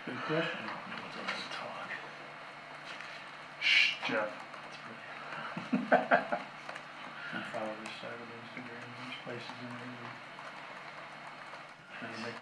Good question. No one's allowed to talk. Shh, Jeff. That's pretty. I follow this side of Instagram, there's places in there. Trying to make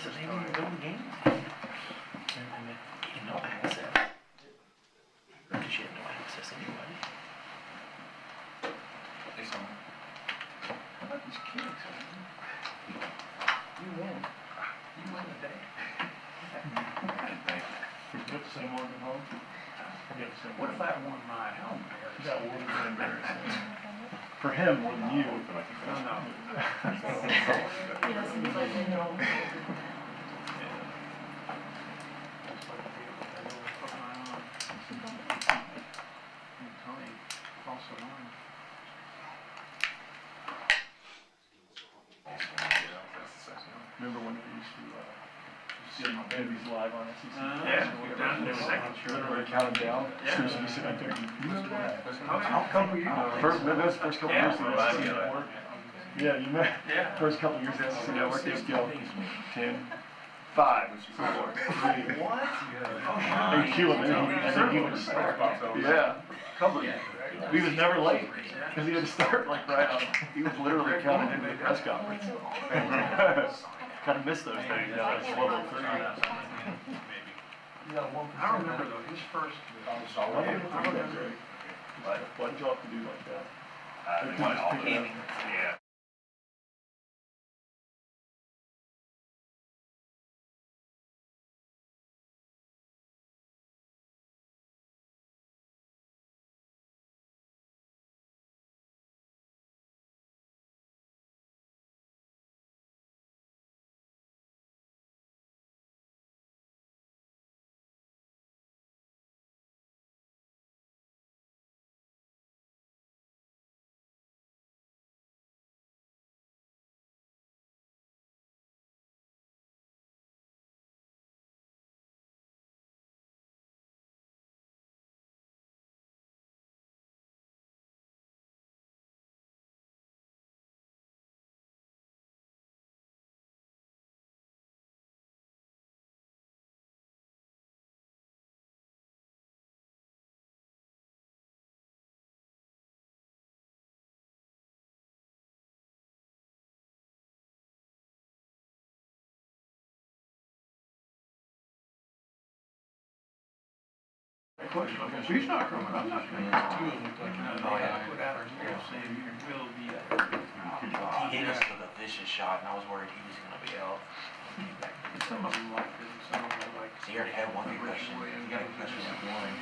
So they didn't go to the game? You had no access. Or did she have no access anyway? How about these kids? You win. You win the day. Forget the same organ home. Forget the same. What if I won my home? That would have been embarrassing. For him more than you. No. Tony also won. Remember when they used to see my babies live on SEC? Literally counted down. Stoops would be sitting out there. You know that? How come for you? That's the first couple of years in the SEC network. Yeah, you met. Yeah. First couple years at SC Network, they skill 10, 5, 4, 3. What? And cue him, and then he would start. Yeah, couple of he was never late because he had to start like right on. He was literally counted into the press conference. Kind of missed those days. Yeah, that's level 3. I remember though, his first. Why did you have to do like that? Yeah. She's not coming. I'm not coming. He hit us with a vicious shot, and I was worried he was going to be out. Some of them like it, some of them like. He already had one concussion. He got a concussion at one.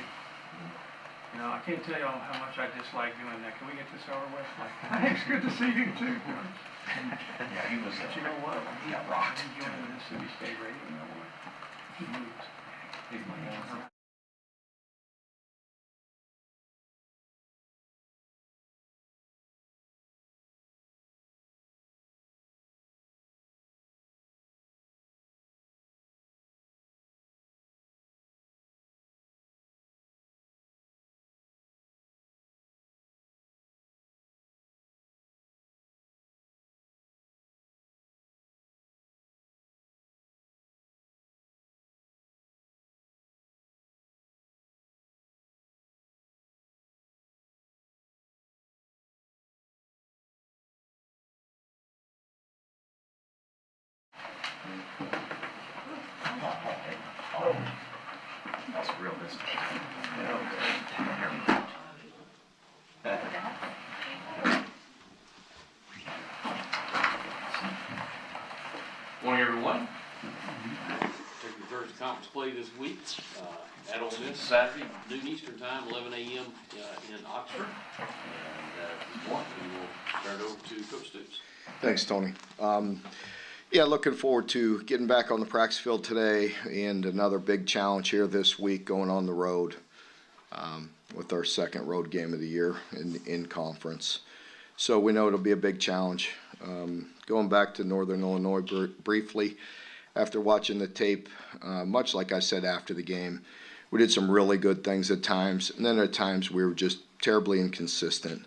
You know, I can't tell you how much I dislike doing that. Can we get this over with? Like, it's good to see you too. Yeah, he was. But you know what? He got rocked. He joined the Mississippi State radio. You know what? He moves. He's my man. Oh, that's real distance. Morning, everyone. Taking the Thursday conference play this week at Ole Miss, Saturday, noon Eastern time, 11 a.m. In Oxford. And this morning, we will turn it over to Coach Stoops. Thanks, Tony. Yeah, looking forward to getting back on the practice field today and another big challenge here this week going on the road with our second road game of the year in conference. So we know it'll be a big challenge. Going back to Northern Illinois briefly, after watching the tape, much like I said after the game, we did some really good things at times, and then at times we were just terribly inconsistent.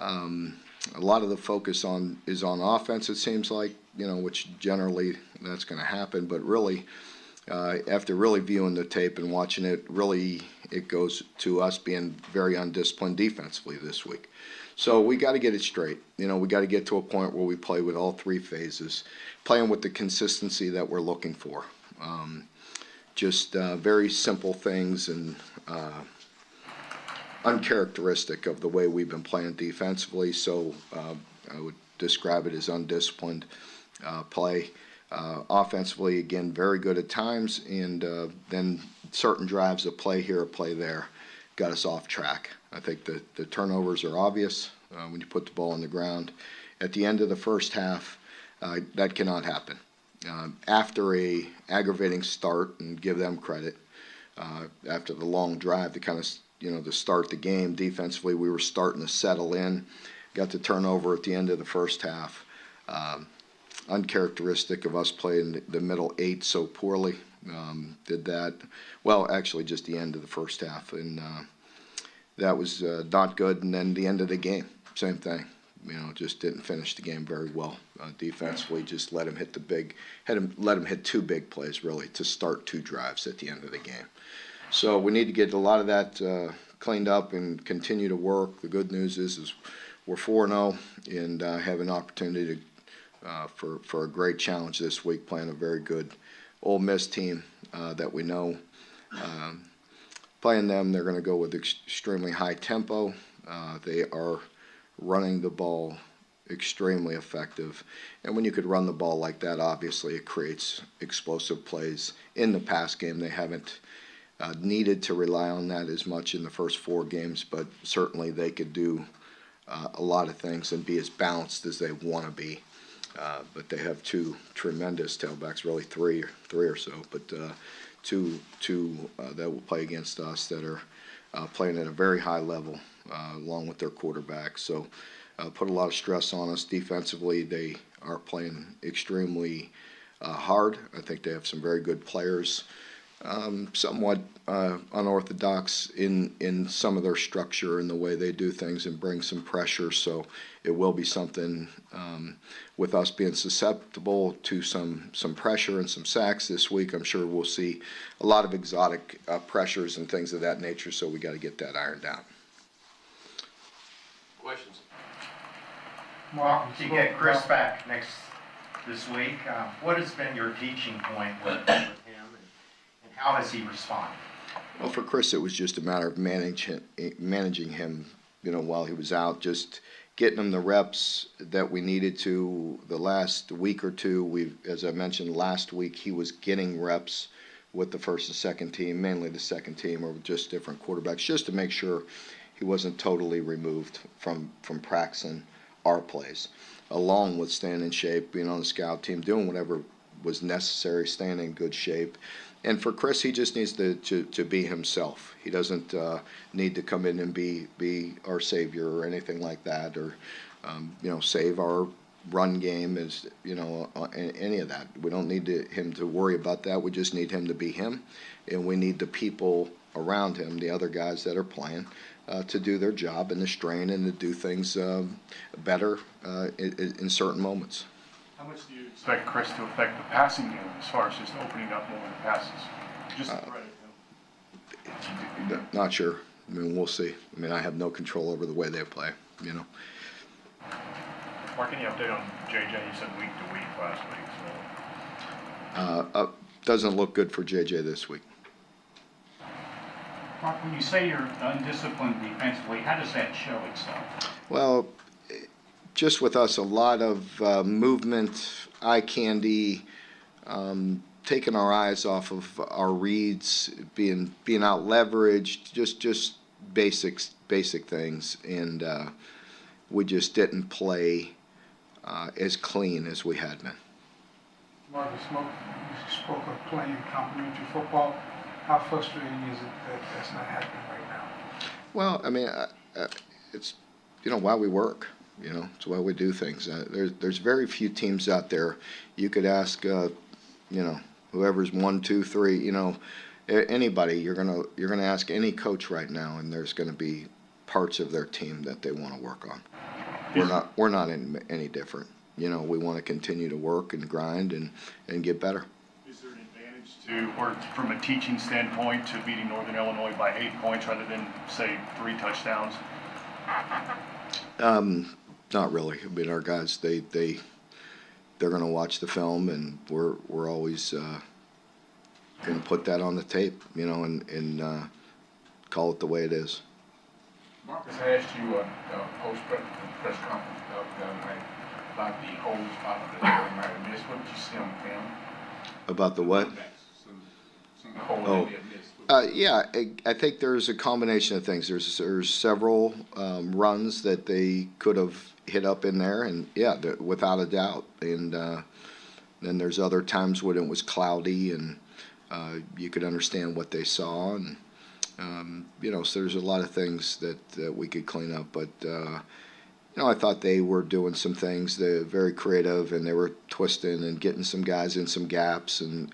A lot of the focus is on offense, it seems like, which generally that's going to happen. But really, after really viewing the tape and watching it, really it goes to us being very undisciplined defensively this week. So we got to get it straight. We got to get to a point where we play with all three phases, playing with the consistency that we're looking for. Just very simple things and uncharacteristic of the way we've been playing defensively. So I would describe it as undisciplined play. Offensively, again, very good at times, and then certain drives of play here or play there got us off track. I think the turnovers are obvious when you put the ball on the ground. At the end of the first half, that cannot happen. After a aggravating start, and give them credit, after the long drive to kind of to start the game defensively, we were starting to settle in. Got the turnover at the end of the first half. Uncharacteristic of us playing the middle eight so poorly. Did that, well, actually just the end of the first half, and that was not good. And then the end of the game, same thing. just didn't finish the game very well. Defensively, just let him hit two big plays really to start 2 drives at the end of the game. So we need to get a lot of that cleaned up and continue to work. The good news is we're 4-0 and have an opportunity for a great challenge this week, playing a very good Ole Miss team that we know. Playing them, they're going to go with extremely high tempo. They are running the ball extremely effective. And when you could run the ball like that, obviously it creates explosive plays. In the pass game, they haven't needed to rely on that as much in the first 4 games, but certainly they could do a lot of things and be as balanced as they want to be. But they have 2 tremendous tailbacks, really three or so, but two that will play against us that are playing at a very high level along with their quarterback. So put a lot of stress on us defensively. They are playing extremely hard. I think they have some very good players. Somewhat unorthodox in some of their structure and the way they do things and bring some pressure. So it will be something with us being susceptible to some pressure and some sacks this week. I'm sure we'll see a lot of exotic pressures and things of that nature. So we got to get that ironed out. Questions? Mark, you get Chris back this week. What has been your teaching point with him, and how has he responded? Well, for Chris, it was just a matter of managing him, while he was out, just getting him the reps that we needed to. The last week or two, as I mentioned last week, he was getting reps with the first and second team, mainly the second team, or with just different quarterbacks, just to make sure he wasn't totally removed from practicing our plays, along with staying in shape, being on the scout team, doing whatever was necessary, staying in good shape. And for Chris, he just needs to be himself. He doesn't need to come in and be our savior or anything like that, or save our run game, as any of that. We don't need him to worry about that. We just need him to be him, and we need the people around him, the other guys that are playing, to do their job and to strain and to do things better in certain moments. How much do you expect Chris to affect the passing game as far as just opening up more passes? Just to credit him. Not sure. I mean, we'll see. I mean, I have no control over the way they play, Mark, any update on JJ? You said week to week last week. So doesn't look good for JJ this week. Mark, when you say you're undisciplined defensively, how does that show itself? Well, just with us, a lot of movement, eye candy, taking our eyes off of our reads, being out leveraged, just basic things, and we just didn't play as clean as we had been. Marcus, you spoke of playing complimentary football. How frustrating is it that that's not happening right now? Well, I mean, it's why we work. It's why we do things. There's very few teams out there. You could ask, whoever's 1, 2, 3, anybody. You're gonna ask any coach right now, and there's gonna be parts of their team that they want to work on. We're not any different. We want to continue to work and grind and get better. Is there an advantage or from a teaching standpoint, to beating Northern Illinois by 8 points rather than, say, 3 touchdowns? Not really. I mean, our guys, they're going to watch the film, and we're always going to put that on the tape, and call it the way it is. Marcus asked you post-press conference the other night about the holes that they might have missed. What did you see on film? About the what? Some holes that they had missed. Yeah, I think there's a combination of things. There's several runs that they could have hit up in there, and yeah, without a doubt. And then there's other times when it was cloudy, and you could understand what they saw, and so there's a lot of things that we could clean up. But I thought they were doing some things. They're very creative, and they were twisting and getting some guys in some gaps, and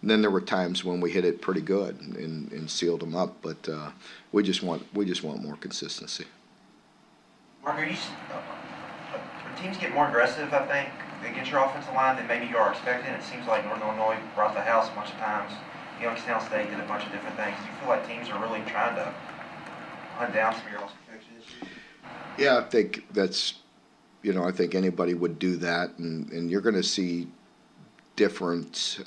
then there were times when we hit it pretty good and sealed them up. But we just want more consistency. Mark, when teams get more aggressive, I think, against your offensive line than maybe you are expecting, it seems like Northern Illinois brought the house a bunch of times. Youngstown State did a bunch of different things. Do you feel like teams are really trying to hunt down some of your loss protection issues? Yeah, I think that's, I think anybody would do that, and you're going to see different,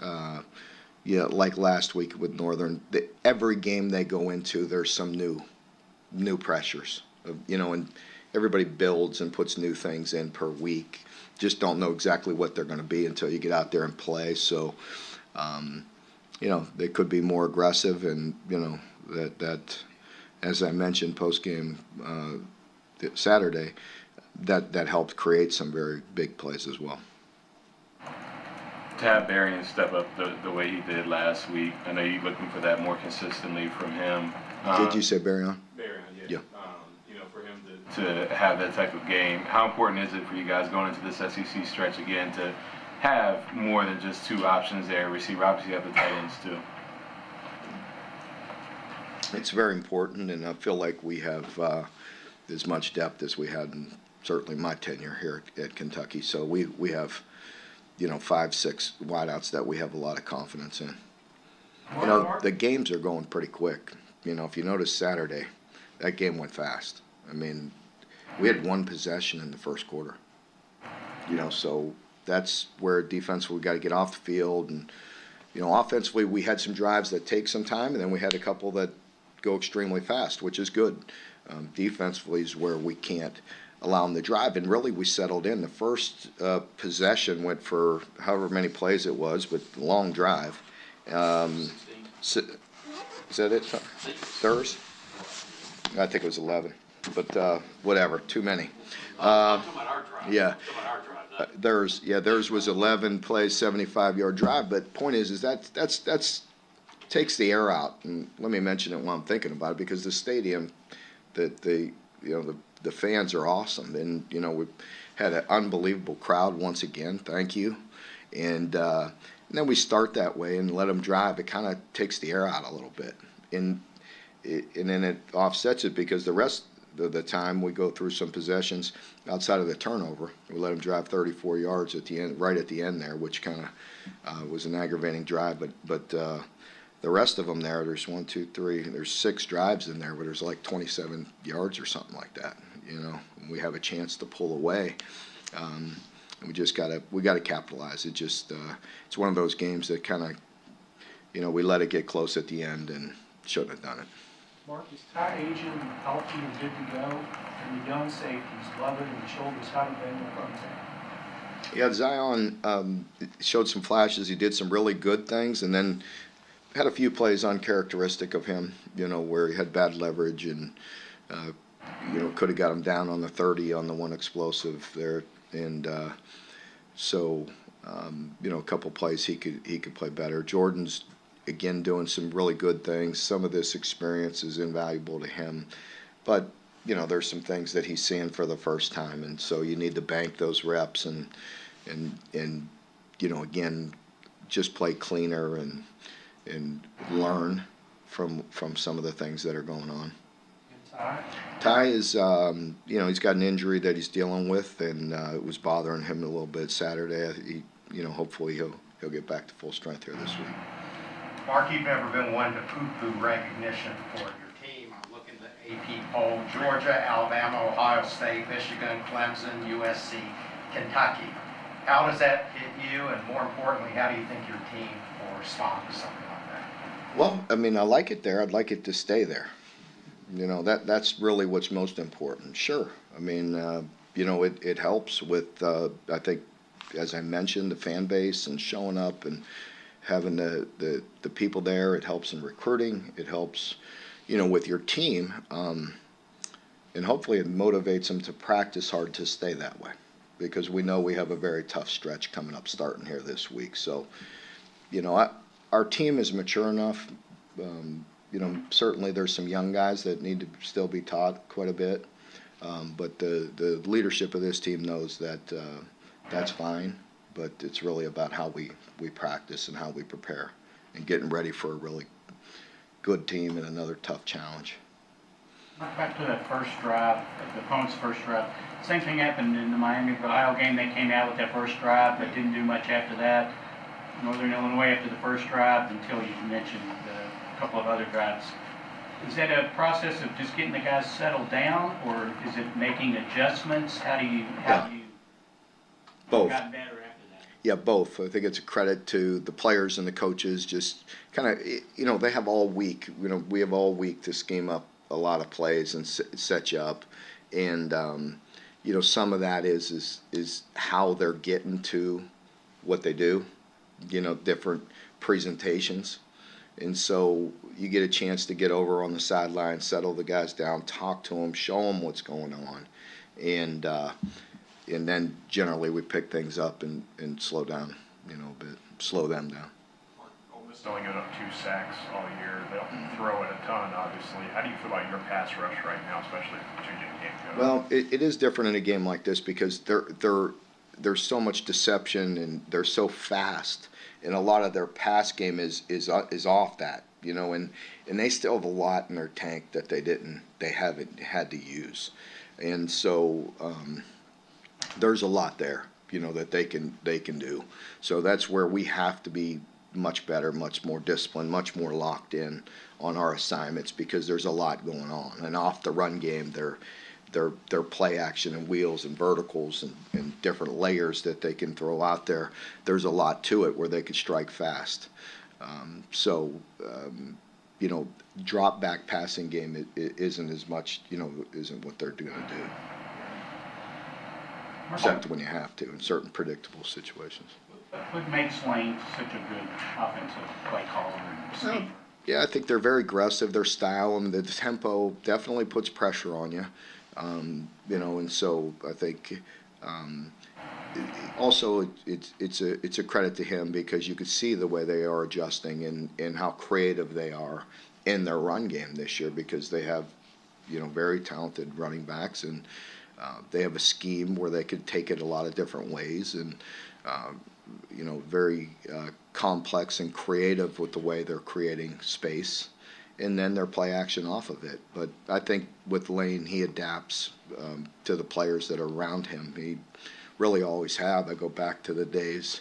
like last week with Northern. Every game they go into, there's some new pressures, and everybody builds and puts new things in per week. Just don't know exactly what they're going to be until you get out there and play. So, they could be more aggressive, and that as I mentioned post game Saturday, that helped create some very big plays as well. To have Berrien step up the way he did last week, I know you're looking for that more consistently from him. Did you say Berrien? Berrien, yeah. Yeah. For him to have that type of game, how important is it for you guys going into this SEC stretch again to have more than just two options there? Receiver, obviously you have the tight ends too. It's very important, and I feel like we have as much depth as we had in certainly my tenure here at Kentucky. So we have, 5, 6 wideouts that we have a lot of confidence in. The games are going pretty quick. If you notice Saturday, that game went fast. I mean, we had one possession in the first quarter. So that's where defensively we got to get off the field. And, offensively we had some drives that take some time, and then we had a couple that go extremely fast, which is good. Defensively is where we can't allow them to drive. And really we settled in. The first possession went for however many plays it was, but long drive. Is that it? Thurs? I think it was 11. But whatever, too many. I'm talking about our drive. Yeah. I'm talking about our drive. Theirs was 11 plays, 75-yard drive. But point is that's takes the air out. And let me mention it while I'm thinking about it, because the stadium, the fans are awesome, and we had an unbelievable crowd once again. Thank you, and then we start that way and let them drive. It kind of takes the air out a little bit, and then it offsets it, because the rest of the time we go through some possessions outside of the turnover. We let them drive 34 yards at the end, right at the end there, which kind of was an aggravating drive. But the rest of them there's 1, 2, 3, there's 6 drives in there, but there's like 27 yards or something like that. We have a chance to pull away. And we just gotta capitalize. It's one of those games that kind of, we let it get close at the end and shouldn't have done it. Mark, is Ty Agent healthy and good to go? And the young safeties, Lovett and Shoulders, how did they look on that? Yeah, Zion showed some flashes. He did some really good things, and then had a few plays uncharacteristic of him, where he had bad leverage and, could have got him down on the 30 on the one explosive there. And so, a couple plays he could play better. Jordan's, again, doing some really good things. Some of this experience is invaluable to him. But, there's some things that he's seeing for the first time. And so you need to bank those reps and again, just play cleaner and learn from some of the things that are going on. Ty is, he's got an injury that he's dealing with, and it was bothering him a little bit Saturday. Hopefully he'll get back to full strength here this week. Mark, you've never been one to poo-poo recognition for your team. I'm looking at the AP poll: Georgia, Alabama, Ohio State, Michigan, Clemson, USC, Kentucky. How does that hit you? And more importantly, how do you think your team will respond to something like that? Well, I like it there. I'd like it to stay there. That's really what's most important. Sure. It helps with, I think, as I mentioned, the fan base and showing up and having the people there. It helps in recruiting. It helps, with your team. And hopefully it motivates them to practice hard to stay that way, because we know we have a very tough stretch coming up starting here this week. So, our team is mature enough. Certainly there's some young guys that need to still be taught quite a bit. But the leadership of this team knows that that's fine, but it's really about how we practice and how we prepare and getting ready for a really good team and another tough challenge. Back to that first drive, the opponent's first drive. Same thing happened in the Miami-Ohio game. They came out with that first drive, but didn't do much after that. Northern Illinois after the first drive, until you mentioned a couple of other drives. Is that a process of just getting the guys settled down, or is it making adjustments? How do you Both. gotten better after that? Yeah, both. I think it's a credit to the players and the coaches. Just kind of, they have all week. We have all week to scheme up a lot of plays and set you up. And, some of that is how they're getting to what they do, different presentations. And so you get a chance to get over on the sideline, settle the guys down, talk to them, show them what's going on. And then generally we pick things up and slow down, a bit, slow them down. Ole Miss only given up 2 sacks all year. They don't throw it a ton, obviously. How do you feel about your pass rush right now, especially if the two-game game goes? Well, it is different in a game like this because there's so much deception and they're so fast, and a lot of their pass game is off that, and they still have a lot in their tank that they haven't had to use, and so there's a lot there, that they can do. So that's where we have to be much better, much more disciplined, much more locked in on our assignments, because there's a lot going on. And off the run game, their play action and wheels and verticals and different layers that they can throw out there, there's a lot to it where they could strike fast. Drop back passing game isn't as much, isn't what they're going to do. Except when you have to in certain predictable situations. What makes Lane such a good offensive play caller and scheme? Yeah, I think they're very aggressive. Their style and the tempo definitely puts pressure on you. And so I think also it's a credit to him, because you could see the way they are adjusting and how creative they are in their run game this year, because they have very talented running backs, and they have a scheme where they could take it a lot of different ways, and very complex and creative with the way they're creating space, and then their play action off of it. But I think with Lane, he adapts to the players that are around him. He really always have. I go back to the days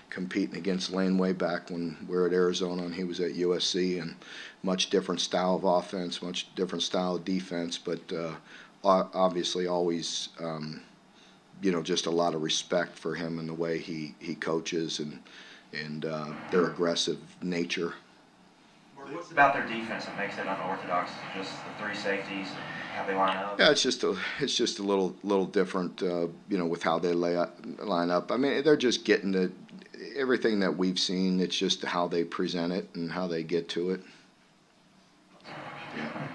competing against Lane way back when we were at Arizona and he was at USC, and much different style of offense, much different style of defense, but obviously always just a lot of respect for him and the way he coaches and their aggressive nature. What's about their defense that makes it unorthodox? Just the 3 safeties and how they line up? Yeah, it's just a little different, with how they line up. I mean, they're just getting everything that we've seen. It's just how they present it and how they get to it. Yeah.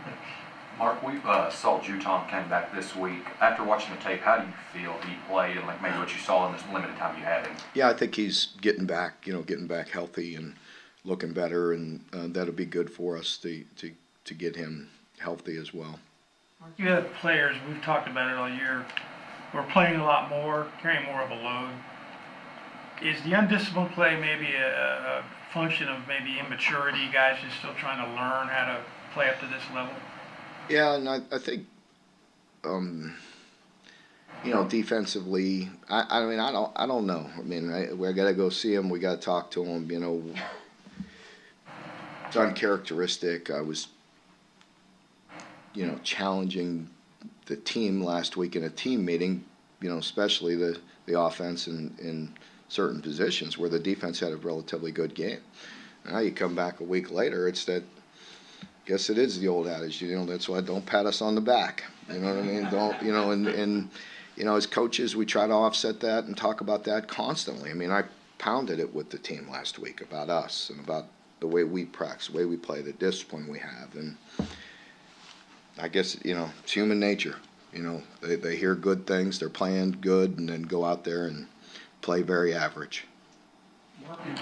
Mark, we saw Juton came back this week. After watching the tape, how do you feel he played, and maybe what you saw in this limited time you had him? Yeah, I think he's getting back healthy and looking better, and that'll be good for us to get him healthy as well. You have players, we've talked about it all year, we're playing a lot more, carrying more of a load. Is the undisciplined play maybe a function of maybe immaturity, guys just still trying to learn how to play up to this level? Yeah, and I think, defensively, I don't know. I mean, we got to go see him. We got to talk to him. It's uncharacteristic. I was, challenging the team last week in a team meeting, especially the offense in certain positions where the defense had a relatively good game. Now you come back a week later, it's that. Guess it is the old adage, that's why don't pat us on the back. You know what I mean? Don't, as coaches, we try to offset that and talk about that constantly. I mean, I pounded it with the team last week about us and about the way we practice, the way we play, the discipline we have. And I guess, it's human nature. They hear good things, they're playing good, and then go out there and play very average. Mark, in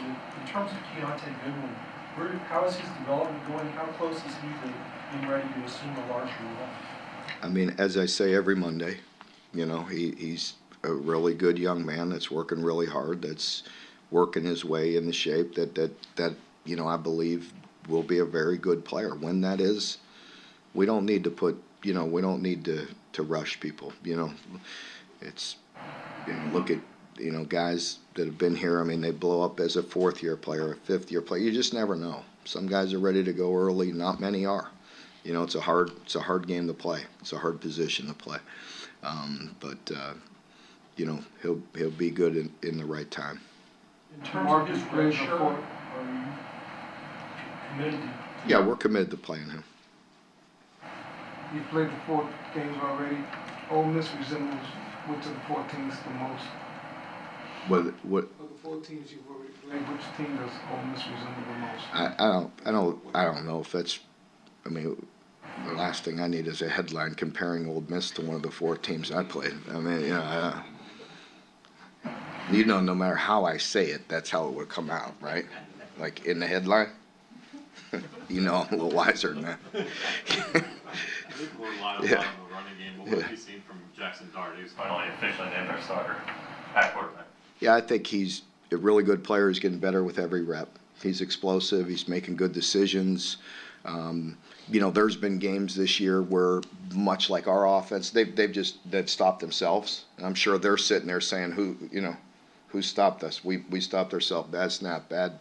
terms of Keontae Goodwin, how is his development going? How close is he to being ready to assume a larger role? I mean, as I say every Monday, he's a really good young man that's working really hard, that's working his way in the shape that I believe will be a very good player. When that is, we don't need to put you know, we don't need to rush people, you know. It's, you know, look at, you know, guys that have been here. I mean, they blow up as a 4th-year player, a 5th-year player. You just never know. Some guys are ready to go early. Not many are. You know, it's a hard game to play. It's a hard position to play. But you know, he'll be good in the right time. In terms of his red shirt, are you committed to? Yeah, we're committed to playing him. You played the 4 games already. Ole Miss resembles which of the 4 teams the most? What? Of the 4 teams you've already played, which team does Ole Miss resemble the most? I don't know if that's. I mean, the last thing I need is a headline comparing Ole Miss to one of the 4 teams I played. I mean, you know, no matter how I say it, that's how it would come out, right? Like in the headline. You know, I'm a little wiser than that. I think we're relying a lot on the running game, but what have you seen from Jackson Dart, who's finally officially named their starter at quarterback? Yeah, I think he's a really good player. He's getting better with every rep. He's explosive. He's making good decisions. You know, there's been games this year where, much like our offense, they've stopped themselves. And I'm sure they're sitting there saying, who stopped us? We stopped ourselves. Bad snap, bad,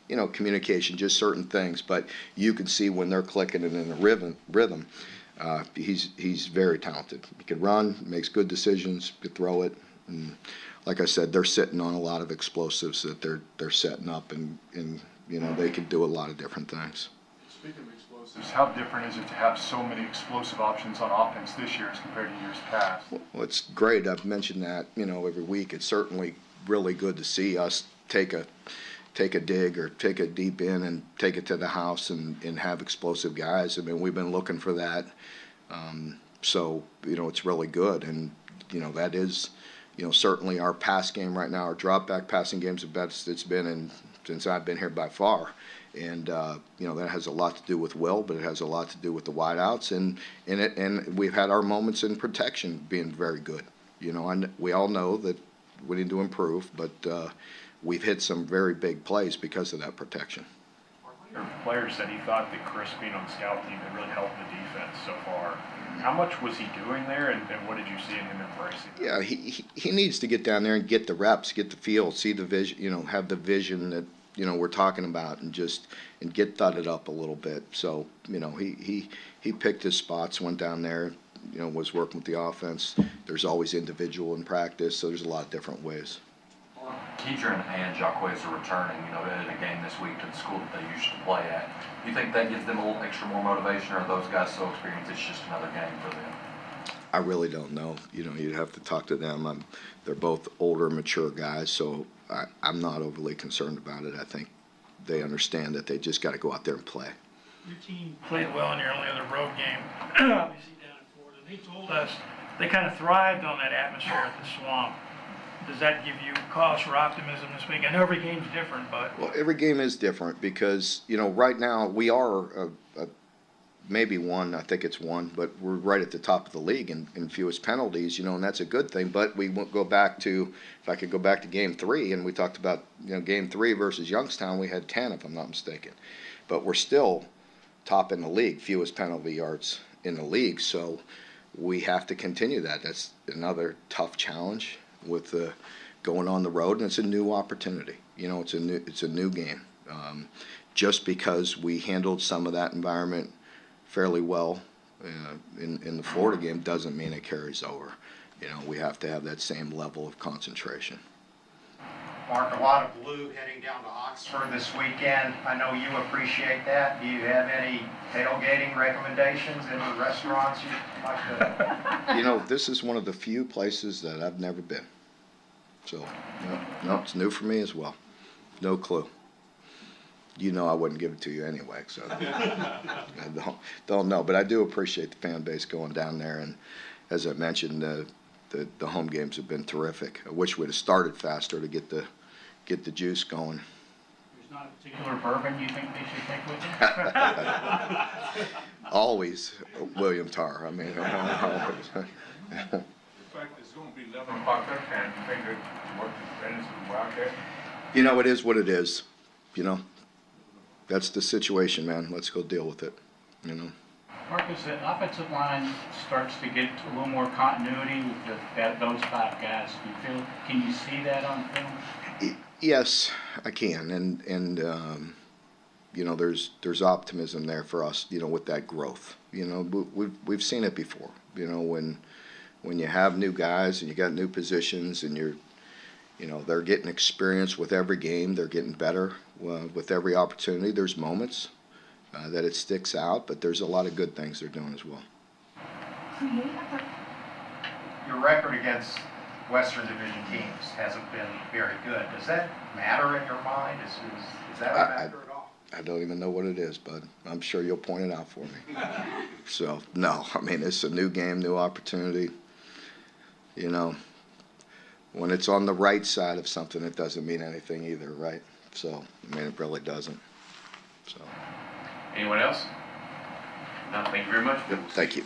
you know, communication, just certain things. But you can see when they're clicking and in a rhythm. He's very talented. He can run, makes good decisions, could throw it. And like I said, they're sitting on a lot of explosives that they're setting up, and you know, they can do a lot of different things. Speaking of explosives, how different is it to have so many explosive options on offense this year as compared to years past? Well, it's great. I've mentioned that, you know, every week. It's certainly really good to see us take a dig or take a deep in and take it to the house and have explosive guys. I mean, we've been looking for that. So, you know, it's really good. And, you know, that is, you know, certainly our pass game right now, our drop back passing game's the best it's been since I've been here by far. And, you know, that has a lot to do with Will, but it has a lot to do with the wideouts. And we've had our moments in protection being very good. You know, and we all know that we need to improve, but we've hit some very big plays because of that protection. Your player said he thought that Chris being on the scout team had really helped the defense so far. How much was he doing there, and what did you see in him embracing? Yeah, he needs to get down there and get the reps, get the feel, see the vision, you know, have the vision that, you know, we're talking about, and get thudded up a little bit. So, you know, he picked his spots, went down there, you know, was working with the offense. There's always individual in practice, so there's a lot of different ways. Keidron and Jacques are returning, you know, in a game this week to the school that they used to play at. Do you think that gives them a little extra more motivation, or are those guys so experienced it's just another game for them? I really don't know. You know, you'd have to talk to them. They're both older, mature guys, so I'm not overly concerned about it. I think they understand that they just got to go out there and play. Your team played well in your only other road game, obviously down in Florida. They told us they kind of thrived on that atmosphere at the Swamp. Does that give you cause for optimism this week? I know every game's different, but... Well, every game is different because, you know, right now we are maybe one, I think it's one, but we're right at the top of the league in fewest penalties, you know, and that's a good thing. But we won't go back to, if I could go back to Game 3, and we talked about, you know, Game 3 versus Youngstown, we had 10, if I'm not mistaken. But we're still top in the league, fewest penalty yards in the league, so we have to continue that. That's another tough challenge with going on the road, and it's a new opportunity. You know, it's a new game. Just because we handled some of that environment fairly well in the Florida game doesn't mean it carries over. You know, we have to have that same level of concentration. Mark, a lot of blue heading down to Oxford this weekend. I know you appreciate that. Do you have any tailgating recommendations, any restaurants you'd like to? You know, this is one of the few places that I've never been. So, no, it's new for me as well. No clue. You know I wouldn't give it to you anyway, so I don't know. But I do appreciate the fan base going down there, and as I mentioned, the home games have been terrific. I wish we'd have started faster to get the juice going. There's not a particular bourbon you think they should take with them? Always William Tarr. I mean, always. In fact, it's going to be 11 o'clock that time. You think that what the fans of the Wildcat? You know, it is what it is. You know, that's the situation, man. Let's go deal with it. You know. Marcus, the offensive line starts to get a little more continuity with those 5 guys. Can you see that on film? Yes, I can, and you know, there's optimism there for us, you know, with that growth. You know, we've seen it before. You know, when you have new guys and you got new positions and you know, they're getting experience with every game, they're getting better with every opportunity. There's moments that it sticks out, but there's a lot of good things they're doing as well. Your record against Western Division teams hasn't been very good. Does that matter in your mind? Is that a factor at all? I don't even know what it is, bud. I'm sure you'll point it out for me. So, no, I mean, it's a new game, new opportunity. You know, when it's on the right side of something, it doesn't mean anything either, right? So, I mean, it really doesn't. So. Anyone else? No, thank you very much. Yep, thank you.